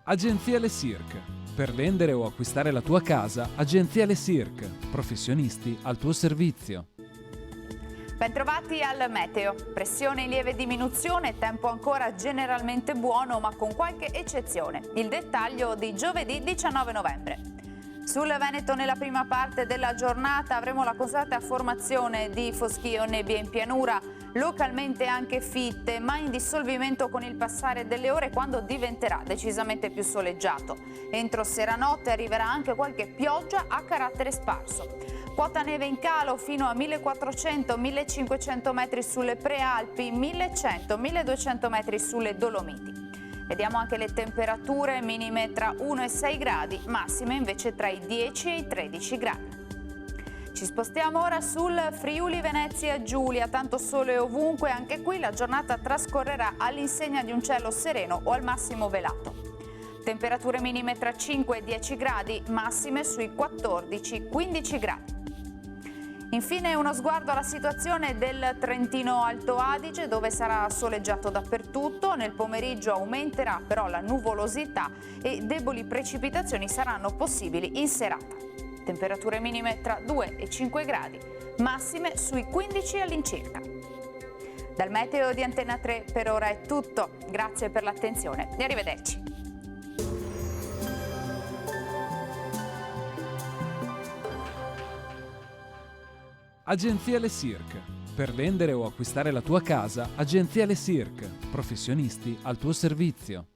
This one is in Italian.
Agenzia Le Cirque. Per vendere o acquistare la tua casa, Agenzia Le Cirque. Professionisti al tuo servizio. Bentrovati al meteo. Pressione in lieve diminuzione, tempo ancora generalmente buono ma con qualche eccezione. Il dettaglio di giovedì 19 novembre. Sul Veneto nella prima parte della giornata avremo la consolata formazione di foschie o nebbie in pianura, localmente anche fitte, ma in dissolvimento con il passare delle ore quando diventerà decisamente più soleggiato. Entro seranotte arriverà anche qualche pioggia a carattere sparso. Quota neve in calo fino a 1400-1500 metri sulle prealpi, 1100-1200 metri sulle Dolomiti. Vediamo anche le temperature, minime tra 1 e 6 gradi, massime invece tra i 10 e i 13 gradi. Ci spostiamo ora sul Friuli Venezia Giulia, tanto sole ovunque, anche qui la giornata trascorrerà all'insegna di un cielo sereno o al massimo velato. Temperature minime tra 5 e 10 gradi, massime sui 14-15 gradi. Infine uno sguardo alla situazione del Trentino Alto Adige, dove sarà soleggiato dappertutto. Nel pomeriggio aumenterà però la nuvolosità e deboli precipitazioni saranno possibili in serata. Temperature minime tra 2 e 5 gradi, massime sui 15 all'incirca. Dal meteo di Antenna 3 per ora è tutto. Grazie per l'attenzione e arrivederci. Agenzia Le Cirque. Per vendere o acquistare la tua casa, Agenzia Le Cirque. Professionisti al tuo servizio.